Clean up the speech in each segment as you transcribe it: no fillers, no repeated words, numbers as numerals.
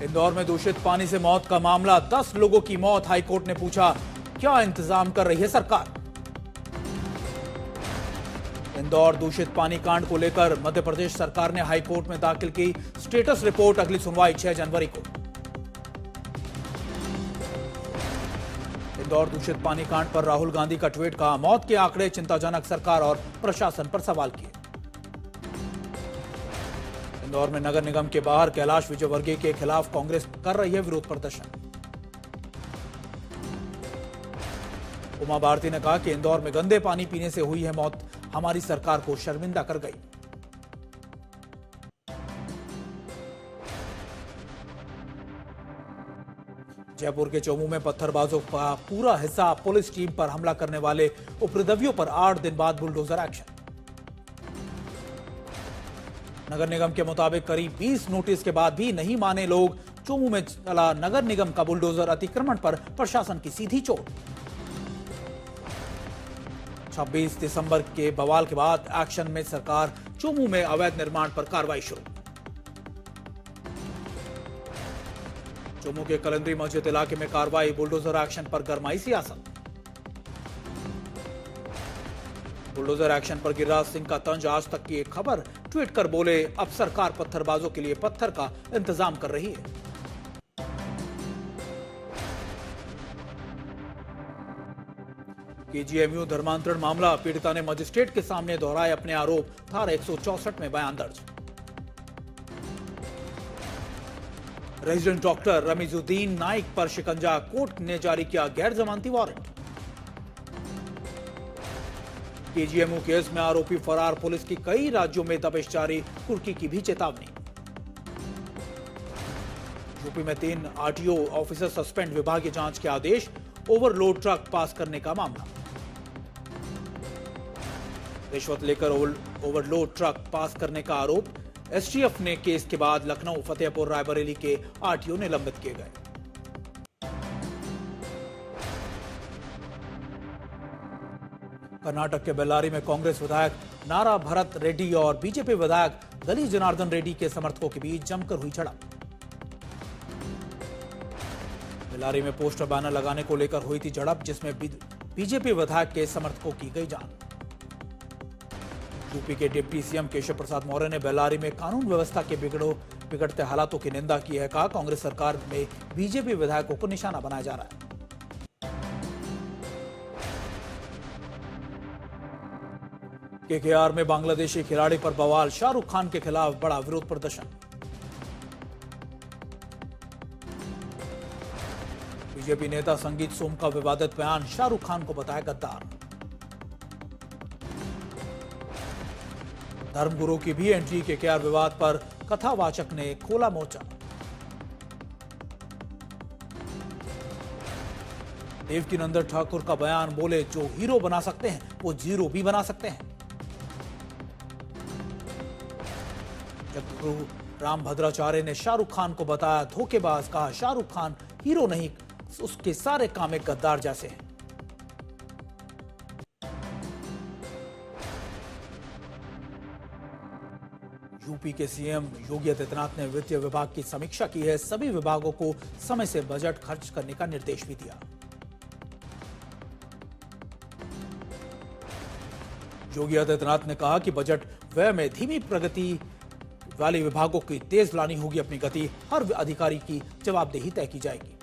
इंदौर में दूषित पानी से मौत का मामला, 10 लोगों की मौत। हाईकोर्ट ने पूछा, क्या इंतजाम कर रही है सरकार? इंदौर दूषित पानी कांड को लेकर मध्य प्रदेश सरकार ने हाईकोर्ट में दाखिल की स्टेटस रिपोर्ट। अगली सुनवाई 6 जनवरी को। इंदौर दूषित पानी कांड पर राहुल गांधी का ट्वीट, कहा मौत के आंकड़े चिंताजनक, सरकार और प्रशासन पर सवाल किए। इंदौर में नगर निगम के बाहर कैलाश विजयवर्गीय के खिलाफ कांग्रेस कर रही है विरोध प्रदर्शन। उमा भारती ने कहा कि इंदौर में गंदे पानी पीने से हुई है मौत, हमारी सरकार को शर्मिंदा कर गई। जयपुर के चोमू में पत्थरबाजों का पूरा हिस्सा पुलिस टीम पर हमला करने वाले उपद्रवियों पर 8 दिन बाद बुलडोजर एक्शन। नगर निगम के मुताबिक करीब 20 नोटिस के बाद भी नहीं माने लोग। चोमू में चला नगर निगम का बुलडोजर, अतिक्रमण पर प्रशासन की सीधी चोट। 26 दिसंबर के बवाल के बाद एक्शन में सरकार, चोमू में अवैध निर्माण पर कार्रवाई शुरू। चोमू के कलंदरी मस्जिद इलाके में कार्रवाई, बुलडोजर एक्शन पर गरमाई सियासत। बुलडोजर एक्शन पर गिरिराज सिंह का तंज, आज तक की एक खबर ट्वीट कर बोले, अब सरकार पत्थरबाजों के लिए पत्थर का इंतजाम कर रही है। केजीएमयू धर्मांतरण मामला, पीड़िता ने मजिस्ट्रेट के सामने दोहराए अपने आरोप, धारा 164 में बयान दर्ज। रेजिडेंट डॉक्टर रमीजुद्दीन नाइक पर शिकंजा, कोर्ट ने जारी किया गैर जमानती वारंट। केजीएमयू केस में आरोपी फरार, पुलिस की कई राज्यों में दबिश जारी, कुर्की की भी चेतावनी। यूपी में 3 आरटीओ ऑफिसर सस्पेंड, विभागीय जांच के आदेश। ओवरलोड ट्रक पास करने का मामला, रिश्वत लेकर ओवरलोड ट्रक पास करने का आरोप। एसटीएफ ने केस के बाद लखनऊ, फतेहपुर, रायबरेली के आरटीओ निलंबित किए गए। कर्नाटक के बेल्लारी में कांग्रेस विधायक नारा भरत रेड्डी और बीजेपी विधायक दली जनार्दन रेड्डी के समर्थकों के बीच जमकर हुई झड़प। बेल्लारी में पोस्टर बैनर लगाने को लेकर हुई थी झड़प, जिसमें बीजेपी विधायक के समर्थकों की गई जान। यूपी के डिप्टी सीएम केशव प्रसाद मौर्य ने बेल्लारी में कानून व्यवस्था के बिगड़ते हालातों की निंदा की है। कहा, कांग्रेस सरकार में बीजेपी विधायकों को निशाना बनाया जा रहा है। केकेआर में बांग्लादेशी खिलाड़ी पर बवाल, शाहरुख खान के खिलाफ बड़ा विरोध प्रदर्शन। बीजेपी नेता संगीत सोम का विवादित बयान, शाहरुख खान को बताया गद्दार। धर्मगुरु की भी एंट्री, केकेआर विवाद पर कथावाचक ने खोला मोर्चा। देवकीनंदन ठाकुर का बयान, बोले जो हीरो बना सकते हैं वो जीरो भी बना सकते हैं। जगतगुरु राम भद्राचार्य ने शाहरुख खान को बताया धोखेबाज, कहा शाहरुख खान हीरो नहीं, उसके सारे काम एक गद्दार जैसे हैं। यूपी के सीएम योगी आदित्यनाथ ने वित्त विभाग की समीक्षा की है, सभी विभागों को समय से बजट खर्च करने का निर्देश भी दिया। योगी आदित्यनाथ ने कहा कि बजट व्यय में धीमी प्रगति वाले विभागों की तेज लानी होगी अपनी गति, हर अधिकारी की जवाबदेही तय की जाएगी।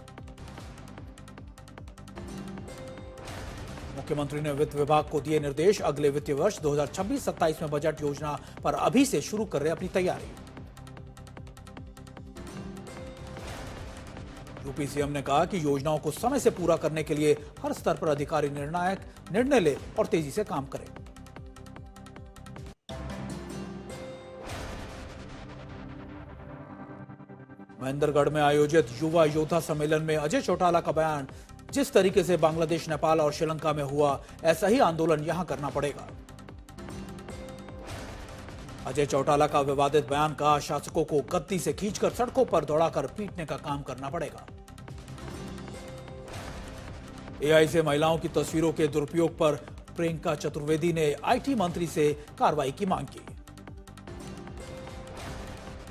मुख्यमंत्री ने वित्त विभाग को दिए निर्देश, अगले वित्तीय वर्ष 2026-27 में बजट योजना पर अभी से शुरू कर रहे अपनी तैयारी। यूपी सीएम ने कहा कि योजनाओं को समय से पूरा करने के लिए हर स्तर पर अधिकारी निर्णायक निर्णय ले और तेजी से काम करें। महेंद्रगढ़ में आयोजित युवा योद्धा सम्मेलन में अजय चौटाला का बयान, जिस तरीके से बांग्लादेश, नेपाल और श्रीलंका में हुआ, ऐसा ही आंदोलन यहां करना पड़ेगा। अजय चौटाला का विवादित बयान, कहा शासकों को गद्दी से खींचकर सड़कों पर दौड़ाकर पीटने का काम करना पड़ेगा। एआई से महिलाओं की तस्वीरों के दुरुपयोग पर प्रियंका चतुर्वेदी ने आईटी मंत्री से कार्रवाई की मांग की।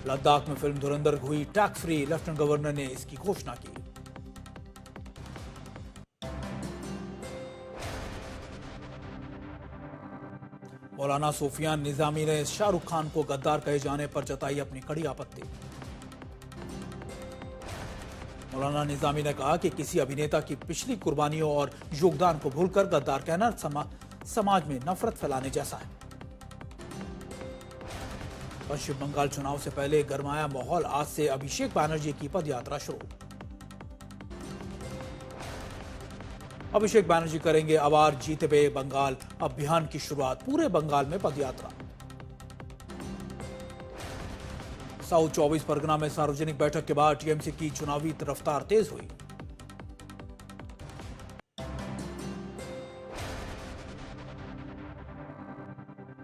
लद्दाख में फिल्म धुरंधर हुई टैक्स फ्री, लेफ्टिनेंट गवर्नर ने इसकी घोषणा की। मौलाना सूफियान निजामी ने शाहरुख खान को गद्दार कहे जाने पर जताई अपनी कड़ी आपत्ति। मौलाना निजामी ने कहा कि किसी अभिनेता की पिछली कुर्बानियों और योगदान को भूलकर गद्दार कहना समाज में नफरत फैलाने जैसा है। पश्चिम बंगाल चुनाव से पहले गरमाया माहौल, आज से अभिषेक बैनर्जी की पदयात्रा शुरू। अभिषेक बैनर्जी करेंगे अवार जीतबे बंगाल अभियान की शुरुआत, पूरे बंगाल में पदयात्रा। साउथ 24 परगना में सार्वजनिक बैठक के बाद टीएमसी की चुनावी रफ्तार तेज हुई।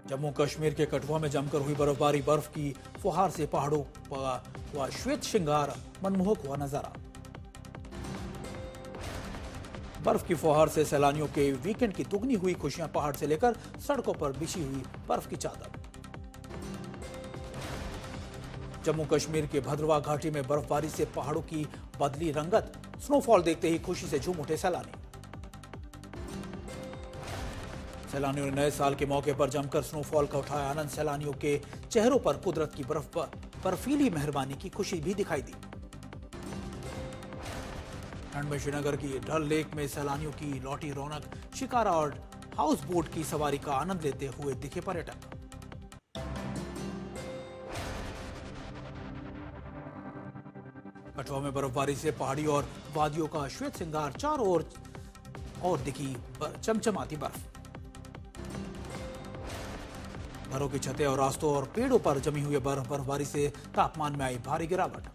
जम्मू कश्मीर के कठुआ में जमकर हुई बर्फबारी, बर्फ की फुहार से पहाड़ों का हुआ श्वेत श्रृंगार मनमोहक हुआ नजारा। बर्फ की फुहार से सैलानियों के वीकेंड की दुगनी हुई खुशियां, पहाड़ से लेकर सड़कों पर बिछी हुई बर्फ की चादर। जम्मू कश्मीर के भद्रवाह घाटी में बर्फबारी से पहाड़ों की बदली रंगत, स्नोफॉल देखते ही खुशी से झूम उठे सैलानी। सैलानियों ने नए साल के मौके पर जमकर स्नोफॉल का उठाया आनंद, सैलानियों के चेहरों पर कुदरत की बर्फीली मेहरबानी की खुशी भी दिखाई दी। ठंड में श्रीनगर की डल लेक में सैलानियों की लौटी रौनक, शिकारा और हाउस बोट की सवारी का आनंद लेते हुए दिखे पर्यटक। कठुआ में बर्फबारी से पहाड़ी और वादियों का श्वेत श्रृंगार, चारों ओर और दिखी चमचमाती बर्फ। घरों की छतें और रास्तों और पेड़ों पर जमी हुई बर्फबारी से तापमान में आई भारी गिरावट।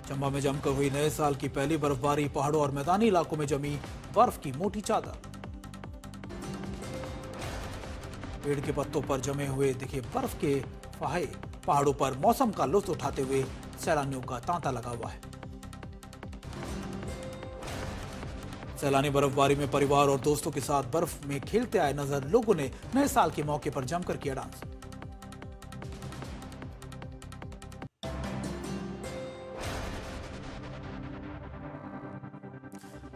चंबा में जमकर हुई नए साल की पहली बर्फबारी, पहाड़ों और मैदानी इलाकों में जमी बर्फ की मोटी चादर। पेड़ के पत्तों पर जमे हुए दिखे बर्फ के फाहे, पहाड़ों पर मौसम का लुत्फ उठाते हुए सैलानियों का तांता लगा हुआ है। सैलानी बर्फबारी में परिवार और दोस्तों के साथ बर्फ में खेलते आए नजर, लोगों ने नए साल के मौके पर जमकर किया डांस।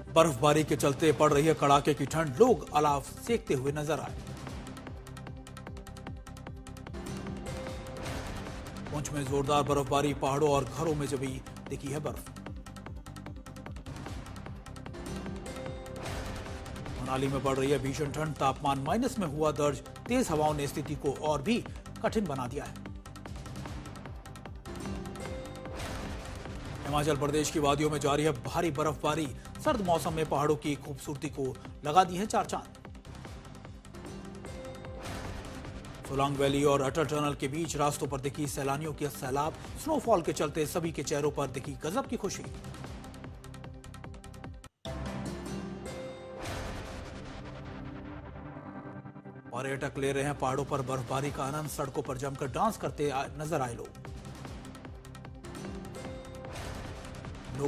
बर्फबारी के चलते पड़ रही है कड़ाके की ठंड, लोग अलाव सेकते हुए नजर आए। पुंछ में जोरदार बर्फबारी, पहाड़ों और घरों में जमी दिखी है बर्फ। मनाली में बढ़ रही है भीषण ठंड, तापमान माइनस में हुआ दर्ज, तेज हवाओं ने स्थिति को और भी कठिन बना दिया है। हिमाचल प्रदेश की वादियों में जारी है भारी बर्फबारी, सर्द मौसम में पहाड़ों की खूबसूरती को लगा दी है चार चांद। सोलांग वैली और अटल टनल के बीच रास्तों पर दिखी सैलानियों की सैलाब, स्नोफॉल के चलते सभी के चेहरों पर दिखी गजब की खुशी। पर्यटक ले रहे हैं पहाड़ों पर बर्फबारी का आनंद, सड़कों पर जमकर डांस करते नजर आए लोग।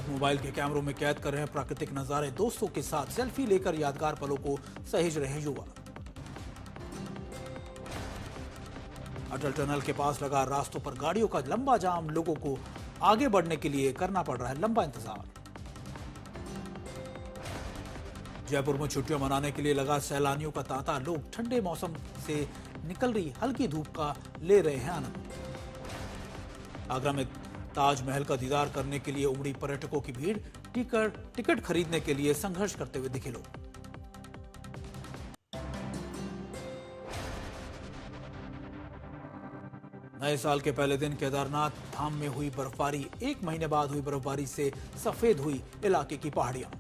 मोबाइल के कैमरों में कैद कर रहे हैं प्राकृतिक नजारे, दोस्तों के साथ सेल्फी लेकर यादगार पलों को सहेज रहे हैं युवा। अटल टनल के पास लगा रास्तों पर गाड़ियों का लंबा जाम, लोगों को आगे बढ़ने के लिए करना पड़ रहा है लंबा इंतजार। जयपुर में छुट्टियां मनाने के लिए लगा सैलानियों का तांता, लोग ठंडे मौसम से निकल रही हल्की धूप का ले रहे हैं आनंद। आगरा में ताजमहल का दीदार करने के लिए उमड़ी पर्यटकों की भीड़, टिकट खरीदने के लिए संघर्ष करते हुए दिखे लोग। नए साल के पहले दिन केदारनाथ धाम में हुई बर्फबारी, एक महीने बाद हुई बर्फबारी से सफेद हुई इलाके की पहाड़ियां।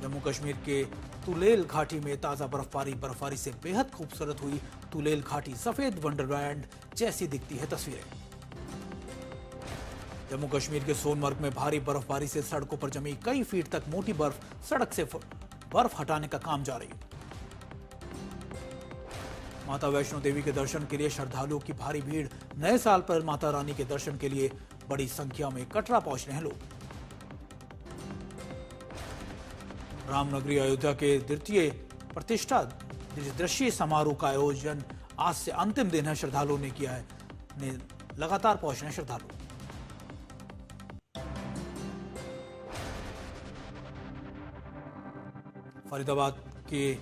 जम्मू कश्मीर के तुलेल घाटी में ताजा बर्फबारी से बेहद खूबसूरत हुई तुलेल घाटी, सफेद वंडरलैंड जैसी दिखती है तस्वीरें। जम्मू कश्मीर के सोनमर्ग में भारी बर्फबारी से सड़कों पर जमी कई फीट तक मोटी बर्फ, सड़क से बर्फ हटाने का काम जारी। माता वैष्णो देवी के दर्शन के लिए श्रद्धालुओं की भारी भीड़, नए साल पर माता रानी के दर्शन के लिए बड़ी संख्या में कटरा पहुंच रहे हैं लोग। रामनगरी अयोध्या के द्वितीय प्रतिष्ठा दृश्य समारोह का आयोजन आज से अंतिम दिन है, श्रद्धालुओं ने किया है, लगातार पहुंच रहे हैं श्रद्धालु। फरीदाबाद के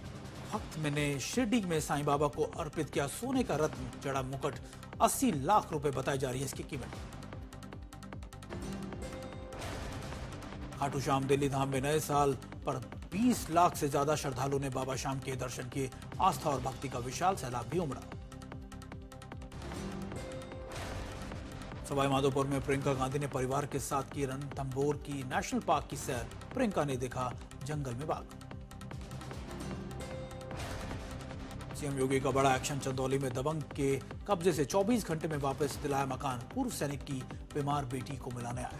भक्त ने शिरडी में साईं बाबा को अर्पित किया सोने का रत्न जड़ा मुकुट, 80 लाख रुपए बताई जा रही है इसकी कीमत। खाटू श्याम दिल्ली धाम में नए साल पर 20 लाख से ज्यादा श्रद्धालुओं ने बाबा श्याम के दर्शन किए। आस्था और भक्ति का विशाल सैलाब भी उमड़ा। सवाईमाधोपुर में प्रियंका गांधी ने परिवार के साथ की रणथंभौर की नेशनल पार्क की सैर। प्रियंका ने देखा जंगल में बाघ। सीएम योगी का बड़ा एक्शन, चंदौली में दबंग के कब्जे से 24 घंटे में वापस दिलाया मकान। पूर्व सैनिक की बीमार बेटी को मिलाने आया।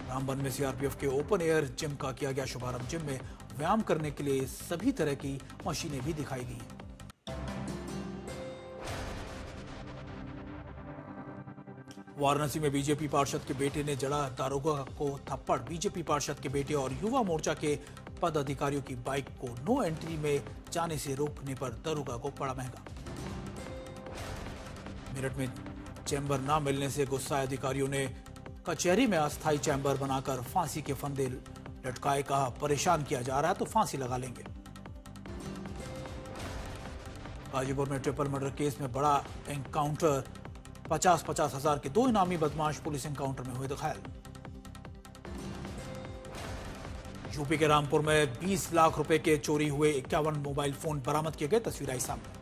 रामबन में सीआरपीएफ के ओपन एयर जिम का किया गया शुभारंभ। जिम में व्यायाम करने के लिए सभी तरह की मशीनें भी दिखाई दी हैं। वाराणसी में बीजेपी पार्षद के बेटे ने जड़ा दारोगा को थप्पड़। बीजेपी पार्षद के बेटे और युवा मोर्चा के पदाधिकारियों की बाइक को नो एंट्री में जाने से रोकने पर दारोगा को पड़ा महंगा। मेरठ में चैम्बर न मिलने से गुस्साए अधिकारियों ने कचहरी में अस्थायी चैम्बर बनाकर फांसी के फंदे लटकाए। कहा परेशान किया जा रहा है तो फांसी लगा लेंगे। गाजीपुर में ट्रिपल मर्डर केस में बड़ा एनकाउंटर। 50-50 हजार के 2 इनामी बदमाश पुलिस एनकाउंटर में हुए घायल। यूपी के रामपुर में 20 लाख रुपए के चोरी हुए 51 मोबाइल फोन बरामद किए गए। तस्वीर आई सामने।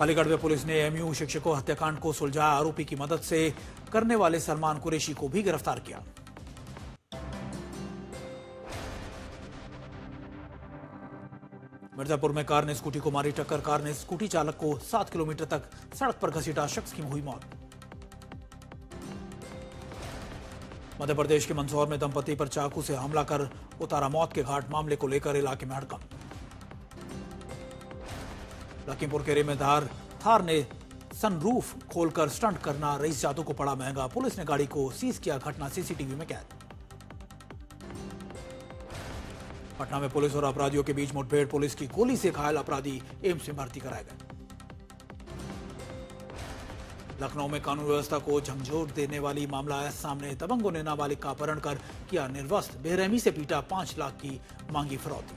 अलीगढ़ में पुलिस ने एमयू शिक्षकों हत्याकांड को सुलझाया। आरोपी की मदद से करने वाले सलमान कुरैशी को भी गिरफ्तार किया। मिर्जापुर में कार ने स्कूटी को मारी टक्कर। कार ने स्कूटी चालक को 7 किलोमीटर तक सड़क पर घसीटा। शख्स की हुई मौत। मध्य प्रदेश के मंदसौर में दंपति पर चाकू से हमला कर उतारा मौत के घाट। मामले को लेकर इलाके में हड़कंप। लखीमपुर केरे में थार ने सनरूफ खोलकर स्टंट करना रईस जादू को पड़ा महंगा। पुलिस ने गाड़ी को सीज किया। घटना सीसीटीवी में कैद। पटना में पुलिस और अपराधियों के बीच मुठभेड़। पुलिस की गोली से घायल अपराधी एम्स में भर्ती कराए गए। लखनऊ में कानून व्यवस्था को झंझोर देने वाली मामला आया सामने। दबंगों ने नाबालिग का अपहरण कर किया निर्वस्त्र। बेरहमी से पीटा। 5 लाख की मांगी फिरौती।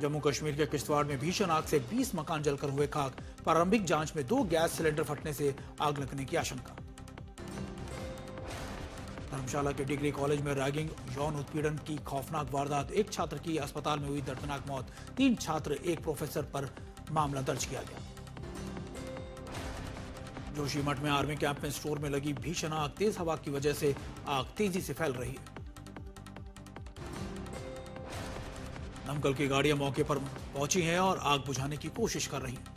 जम्मू कश्मीर के किश्तवाड़ में भीषण आग से 20 मकान जलकर हुए खाक। प्रारंभिक जांच में 2 गैस सिलेंडर फटने से आग लगने की आशंका। धर्मशाला के डिग्री कॉलेज में रैगिंग, यौन उत्पीड़न की खौफनाक वारदात। एक छात्र की अस्पताल में हुई दर्दनाक मौत। 3 छात्र, एक प्रोफेसर पर मामला दर्ज किया गया। जोशीमठ में आर्मी कैंप में स्टोर में लगी भीषण आग। तेज हवा की वजह से आग तेजी से फैल रही है। दमकल की गाड़ियां मौके पर पहुंची हैं और आग बुझाने की कोशिश कर रही हैं।